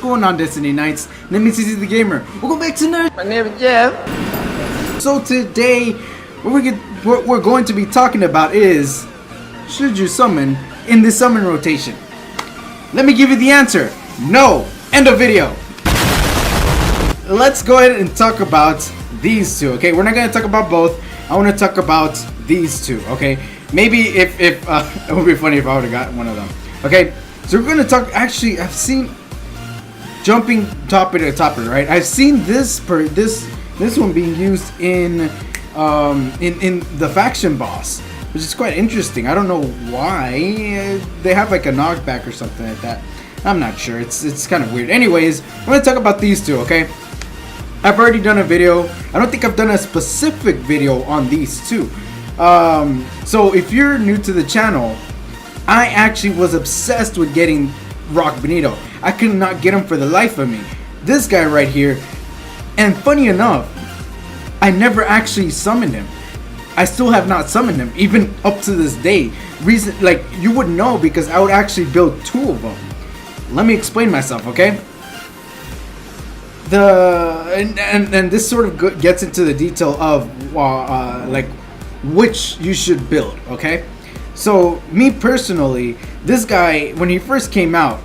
going on, DestinyKnights? Let me see the gamer. Welcome back to Nerd. My name is Jeff. So today, what we're going to be talking about is, should you summon in the summon rotation? Let me give you the answer. No. End of video. Let's go ahead and talk about these two. Okay, we're not going to talk about both. I want to talk about these two. Okay, maybe if it would be funny if I would have got one of them. Okay, so we're going to talk. Actually, I've seen jumping topic to topic. Right, I've seen this one being used in the faction boss, which is quite interesting. I don't know why they have like a knockback or something like that. I'm not sure. It's kind of weird. Anyways, I'm going to talk about these two. Okay. I've already done a video. I don't think I've done a specific video on these two. So if you're new to the channel, I actually was obsessed with getting Rock Benito. I could not get him for the life of me. This guy right here, and funny enough, I never actually summoned him. I still have not summoned him, even up to this day. Reason, like, you would know because I would actually build two of them. Let me explain myself, okay? And this sort of gets into the detail of like which you should build. Okay, so me personally, this guy when he first came out,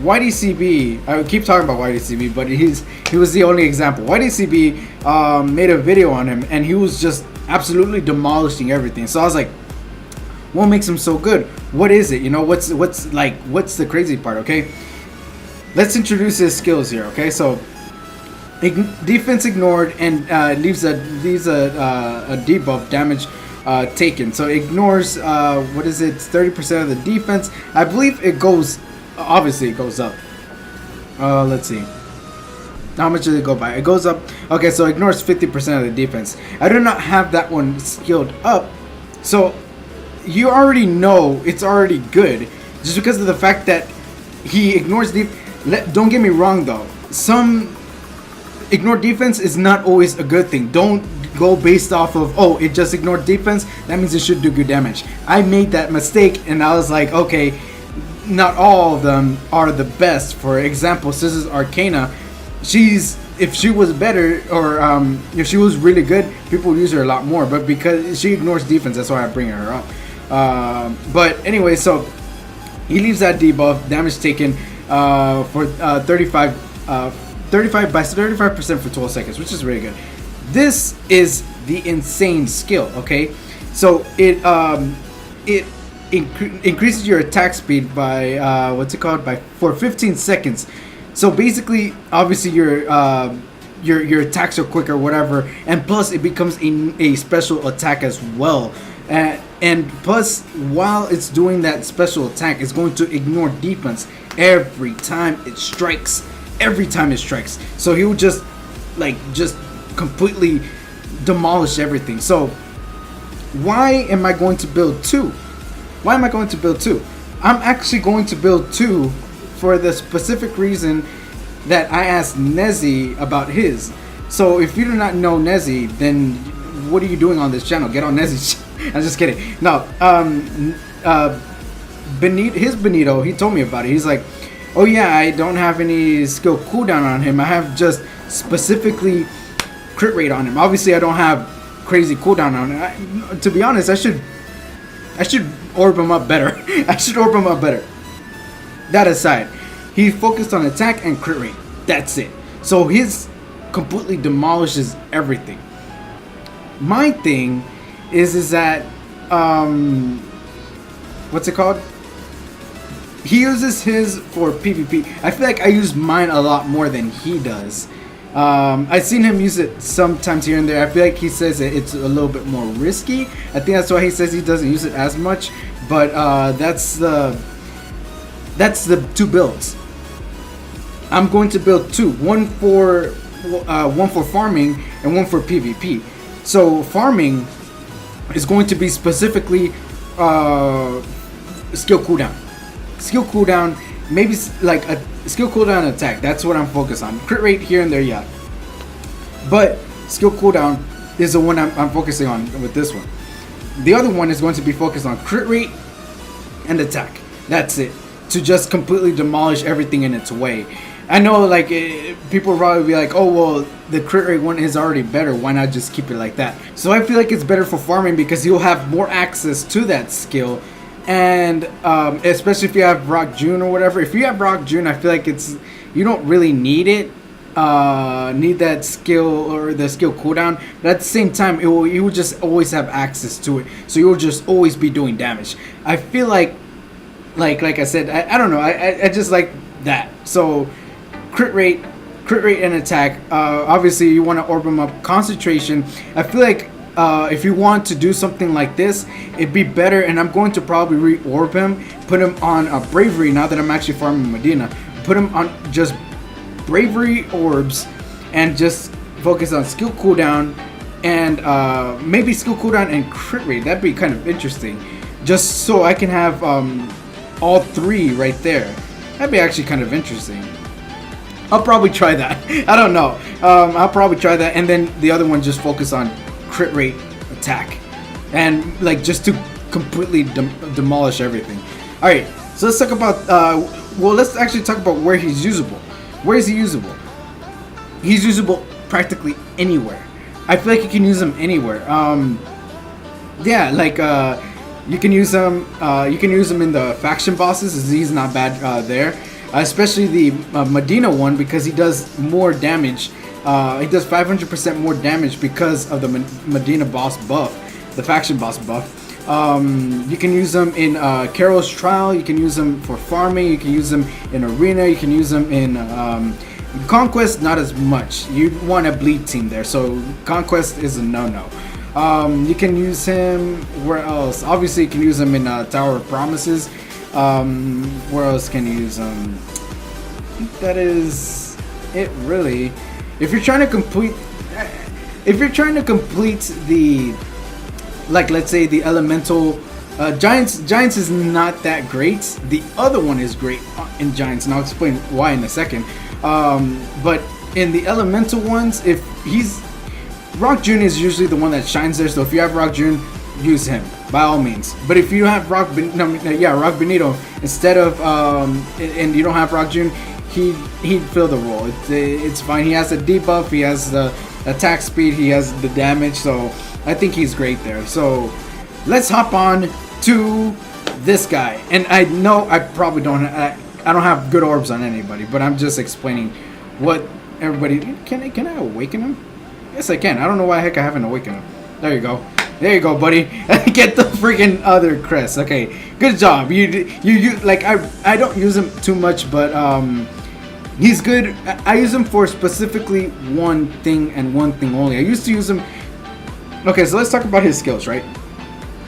YDCB, I keep talking about YDCB, but he was the only example. YDCB made a video on him, and he was just absolutely demolishing everything. So I was like, what makes him so good? What is it? You know, what's the crazy part? Okay, let's introduce his skills here. Okay, so defense ignored and leaves a debuff damage taken. So ignores what is it? 30% of the defense. I believe it goes. Obviously, it goes up. Let's see. How much does it go by? It goes up. Okay, so ignores 50% of the defense. I do not have that one skilled up, so you already know it's already good just because of the fact that he ignores don't get me wrong though. Ignore defense is not always a good thing. Don't go based off of, oh, it just ignored defense, that means it should do good damage. I made that mistake and I was like, okay, not all of them are the best. For example, Scissors Arcana, if she was better, or if she was really good, people would use her a lot more, but because she ignores defense, that's why I bring her up. But anyway, so he leaves that debuff, damage taken for 35% for 12 seconds, which is really good. This is the insane skill. Okay, so it increases your attack speed by for 15 seconds. So basically, obviously your attacks are quicker, whatever, and plus it becomes a special attack as well. And plus, while it's doing that special attack, it's going to ignore defense every time it strikes. So he would just completely demolish everything. So why am I going to build two? I'm actually going to build two for the specific reason that I asked Nezzy about his. So if you do not know Nezzy, then what are you doing on this channel? Get on Nezzy's. I'm just kidding. No, Benito, he told me about it. He's like, oh yeah, I don't have any skill cooldown on him. I have just specifically crit rate on him. Obviously, I don't have crazy cooldown on him. To be honest, I should orb him up better. That aside, he focused on attack and crit rate. That's it. So his completely demolishes everything. My thing is that what's it called? He uses his for PvP. I feel like I use mine a lot more than he does. I've seen him use it sometimes here and there. I feel like he says that it's a little bit more risky. I think that's why he says he doesn't use it as much. But that's the two builds. I'm going to build two. One for farming and one for PvP. So farming is going to be specifically skill cooldown, maybe like a skill cooldown attack. That's what I'm focused on. Crit rate here and there, yeah, but skill cooldown is the one I'm focusing on with this one. The other one is going to be focused on crit rate and attack. That's it, to just completely demolish everything in its way. I know, like, people probably be like, oh, well, the crit rate one is already better. Why not just keep it like that? So I feel like it's better for farming because you'll have more access to that skill. And especially if you have Rock June or whatever. If you have Rock June, I feel like you don't really need it. Need that skill or the skill cooldown. But at the same time, you will just always have access to it. So you'll just always be doing damage. I feel like I said, I don't know. I just like that. So crit rate and attack. Obviously you want to orb them up. Concentration, I feel like if you want to do something like this, it'd be better, and I'm going to probably re-orb him, put him on bravery now that I'm actually farming Medina. Put him on just bravery orbs and just focus on skill cooldown and maybe skill cooldown and crit rate. That'd be kind of interesting, just so I can have all three right there. That'd be actually kind of interesting. I'll probably try that. I don't know. I'll probably try that, and then the other one just focus on crit rate, attack, and like just to completely demolish everything. All right, so let's talk about. Well, let's actually talk about where he's usable. Where is he usable? He's usable practically anywhere. I feel like you can use him anywhere. Yeah, like you can use him. You can use him in the faction bosses. He's not bad there. Especially the Medina one, because he does more damage. He does 500% more damage because of the Medina boss buff, the faction boss buff. You can use them in Carol's Trial. You can use them for farming. You can use them in Arena. You can use them in Conquest. Not as much. You want a bleed team there, so Conquest is a no-no. You can use him where else? Obviously, you can use him in Tower of Promises. Where else can you use them? I think that is it, really. If you're trying to complete the, like, let's say the elemental Giants is not that great. The other one is great in Giants, and I'll explain why in a second. But in the elemental ones, if he's Rock June is usually the one that shines there. So if you have Rock June, use him by all means. But if you have Rock Benito instead of and you don't have Rock June, he'd fill the role. It's fine. He has the debuff, he has the attack speed, he has the damage, so I think he's great there. So let's hop on to this guy. And I know I probably don't have good orbs on anybody, but I'm just explaining what everybody can I awaken him? Yes, I can. I don't know why the heck I haven't awakened him. There you go. There you go, buddy. Get the freaking other crest. Okay, good job. You like I don't use him too much, but he's good. I use him for specifically one thing and one thing only. I used to use him. Okay, so let's talk about his skills, right?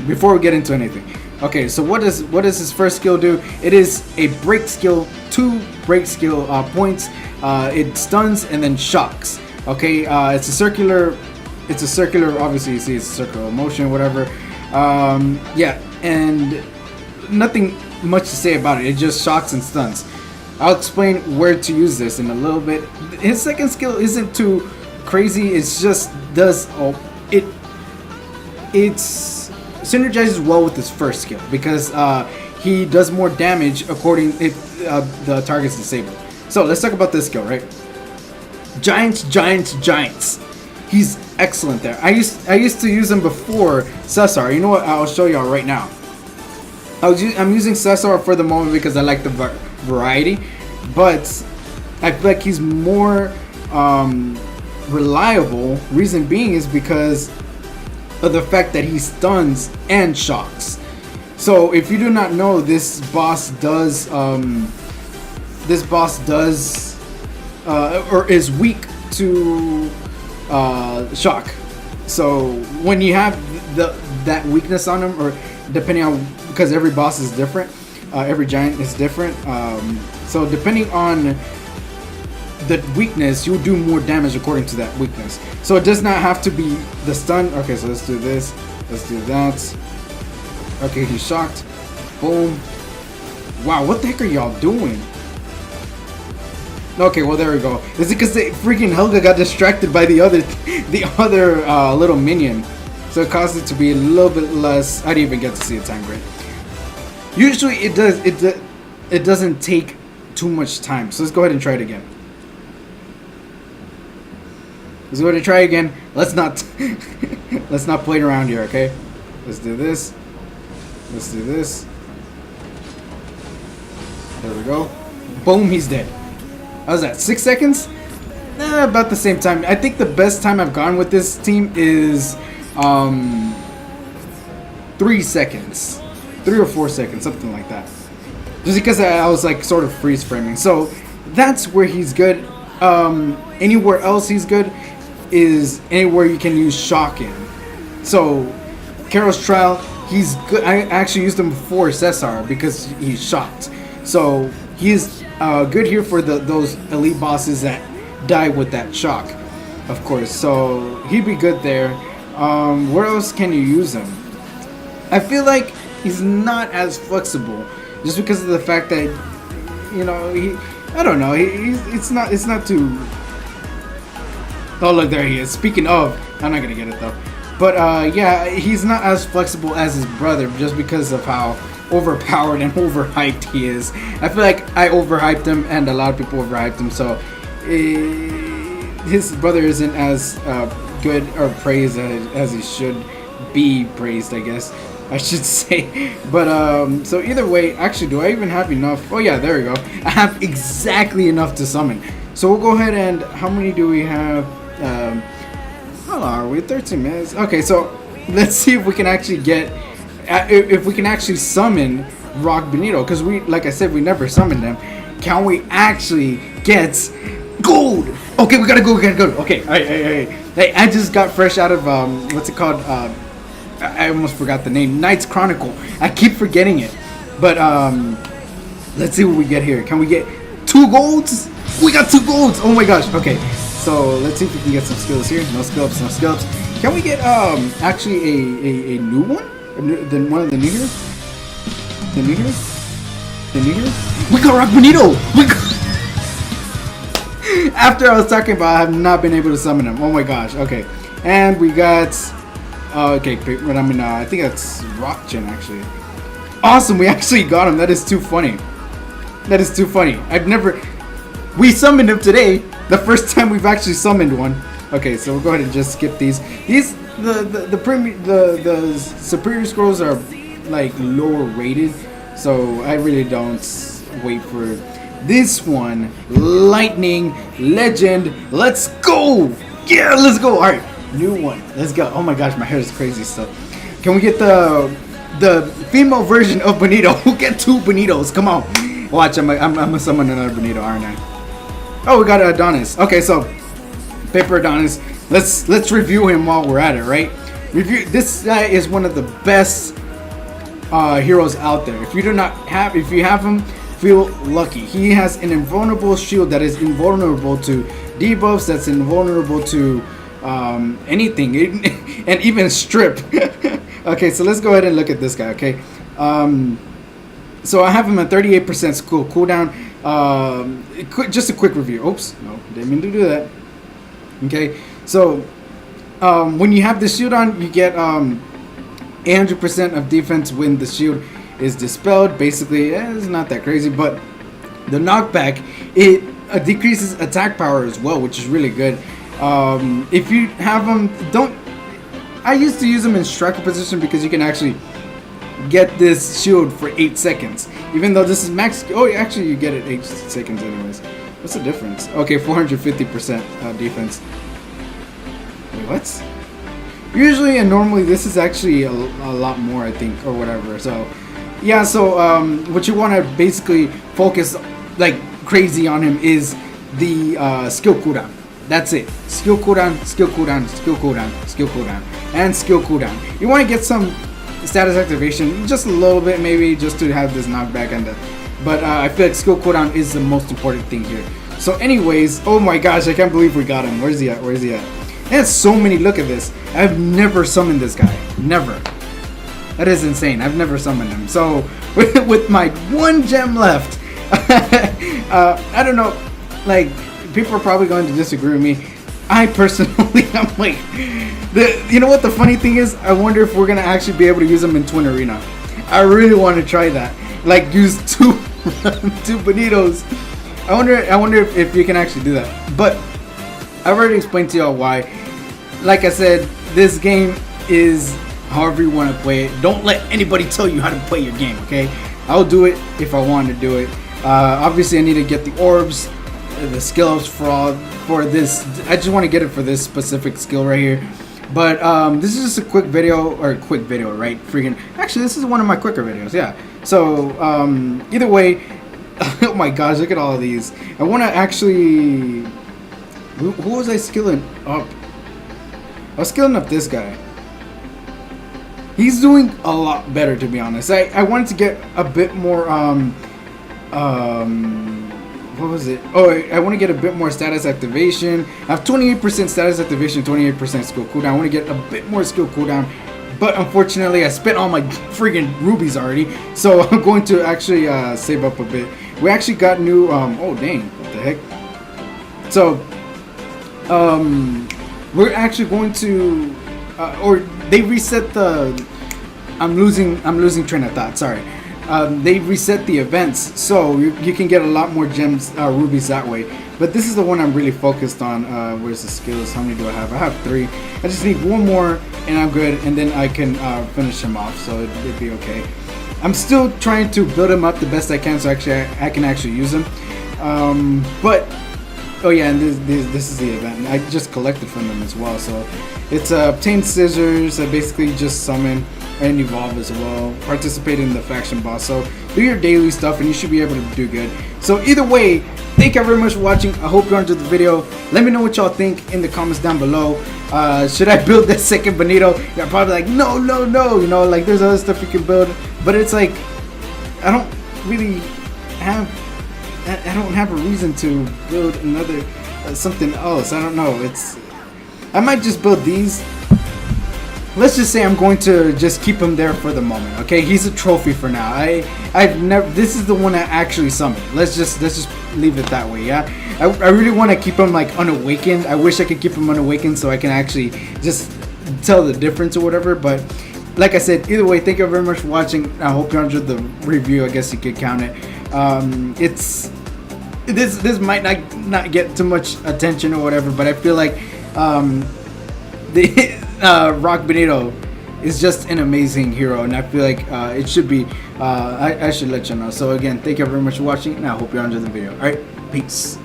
Before we get into anything. Okay, so what does his first skill do? It is a break skill, 2 break skill points. It stuns and then shocks. Okay, it's a circular. Obviously, you see it's a circular motion, whatever. Yeah, and nothing much to say about it. It just shocks and stuns. I'll explain where to use this in a little bit. His second skill isn't too crazy. It's just it synergizes well with his first skill because he does more damage according if the target's disabled. So let's talk about this skill, right? Giants. He's excellent there. I used to use him before Cesar. You know what? I'll show y'all right now. I'm using Cesar for the moment because I like the variety, but I feel like he's more reliable. Reason being is because of the fact that he stuns and shocks. So if you do not know, this boss does or is weak to shock. So when you have that weakness on him, or depending on, because every boss is different, every giant is different, so depending on the weakness, you'll do more damage according to that weakness. So it does not have to be the stun. Okay, so let's do this, let's do that. Okay, he's shocked. Boom. Wow, what the heck are y'all doing? Okay, well there we go. Is it because the freaking Helga got distracted by the other little minion? So it caused it to be a little bit less. I didn't even get to see a time grid. Usually it doesn't take too much time. So let's go ahead and try it again. Let's go to try again. Let's not let's not play around here, okay? Let's do this. Let's do this. There we go. Boom, he's dead. How's that? 6 seconds? About the same time. I think the best time I've gone with this team is 3 seconds. 3 or 4 seconds, something like that. Just because I was like sort of freeze framing. So that's where he's good. Anywhere else he's good is anywhere you can use shock in. So Carol's Trial, he's good. I actually used him before Cesar because he's shocked. So he's good here for those elite bosses that die with that shock, of course. So he'd be good there. Where else can you use him? I feel like he's not as flexible just because of the fact that, you know, I don't know. It's not too. Oh look, there he is. Speaking of, I'm not gonna get it though. But yeah, he's not as flexible as his brother just because of how overpowered and overhyped he is. I feel like I overhyped him and a lot of people overhyped him. So his brother isn't as good or praised as he should be praised, I guess I should say. But so either way, actually, do I even have enough? Oh yeah, there we go. I have exactly enough to summon. So we'll go ahead and how many do we have? How long are we? 13 minutes. Okay, so let's see if we can actually get if we can actually summon Rock Benito, because we, like I said, we never summoned them. Can we actually get gold? Okay, we gotta go. Okay, hey, I just got fresh out of what's it called? I almost forgot the name. Knight's Chronicle. I keep forgetting it. But let's see what we get here. Can we get 2 golds? We got 2 golds. Oh my gosh. Okay, so let's see if we can get some skills here. No skills. Can we get actually a new one? One of the new heroes? The new heroes? We got Rock Benito. We got. After I was talking about, I have not been able to summon him. Oh my gosh. Okay, and we got. Okay, but I mean, I think that's Rock Gen actually. Awesome, we actually got him. That is too funny. I've never. We summoned him today. The first time we've actually summoned one. Okay, so we'll go ahead and just skip these. The superior scrolls are like lower rated, so I really don't wait for this one. Lightning Legend. Let's go. Yeah, let's go. All right. New one. Let's go. Oh my gosh, my hair is crazy stuff. Can we get the female version of Benito? We'll get 2 Benitos. Come on. Watch, I'm gonna summon another Benito, aren't I? Oh, we got Adonis. Okay, so Paper Adonis. Let's review him while we're at it, right? This guy is one of the best heroes out there. If you have him, feel lucky. He has an invulnerable shield that is invulnerable to debuffs. That's invulnerable to anything, and even strip. Okay, so let's go ahead and look at this guy. Okay, so I have him at 38% cooldown. Just a quick review. Oops, no, didn't mean to do that. Okay, so when you have the shield on, you get 100% of defense when the shield is dispelled. Basically, it's not that crazy, but the knockback, it decreases attack power as well, which is really good. If you have them, I used to use them in striker position because you can actually get this shield for 8 seconds, even though this is max. Oh, actually you get it 8 seconds anyways. What's the difference? Okay, 450% defense. Wait, what? Usually and normally this is actually a lot more, I think, or whatever. So yeah, so what you want to basically focus like crazy on him is the skill cooldown. That's it. Skill cooldown, skill cooldown, skill cooldown, skill cooldown, and skill cooldown. You want to get some status activation, just a little bit maybe, just to have this knockback and but I feel like skill cooldown is the most important thing here. So anyways, oh my gosh, I can't believe we got him. Where's he at? And so many. Look at this. I've never summoned this guy. Never. That is insane. I've never summoned him. So with my 1 gem left, I don't know, like, people are probably going to disagree with me. I personally, I'm like, you know what the funny thing is? I wonder if we're gonna actually be able to use them in Twin Arena. I really want to try that. Like, use 2 Benitos. I wonder if you can actually do that. But I've already explained to y'all why. Like I said, this game is however you want to play it. Don't let anybody tell you how to play your game, okay? I'll do it if I want to do it. Obviously, I need to get the orbs, the skills for this. I just want to get it for this specific skill right here. But this is just a quick video, right? Actually, this is one of my quicker videos, yeah. So either way, oh my gosh, look at all of these. I want to actually, who was I skilling up? I was skilling up this guy. He's doing a lot better, to be honest. I wanted to get a bit more what was it? Oh, I want to get a bit more status activation. I have 28% status activation, 28% skill cooldown. I want to get a bit more skill cooldown, but unfortunately I spent all my freaking rubies already, so I'm going to actually save up a bit. We actually got new oh dang, what the heck. So we're actually going to or they reset the I'm losing train of thought, sorry. They reset the events, so you can get a lot more gems, rubies that way. But this is the one I'm really focused on. Where's the skills? How many do I have? I have 3. I just need one more and I'm good, and then I can finish him off, so it'd be okay. I'm still trying to build him up the best I can, so actually I can actually use him. But oh yeah, and this is the event. I just collected from them as well. So it's obtain scissors. I basically just summon and evolve as well. Participate in the faction boss. So do your daily stuff and you should be able to do good. So either way, thank you very much for watching. I hope you enjoyed the video. Let me know what y'all think in the comments down below. Should I build that second Benito? You're probably like, no. You know, like there's other stuff you can build, but it's like I don't really have. I don't have a reason to build another something else. I don't know. I might just build these. Let's just say I'm going to just keep him there for the moment. Okay, he's a trophy for now. I've never. This is the one I actually summoned. Let's just leave it that way. Yeah. I really want to keep him like unawakened. I wish I could keep him unawakened so I can actually just tell the difference or whatever. But like I said, either way, thank you very much for watching. I hope you enjoyed the review. I guess you could count it. This might not get too much attention or whatever, but I feel like the Rock Benito is just an amazing hero, and I feel like it should be. I should let you know. So again, thank you very much for watching, and I hope you enjoyed the video. All right, peace.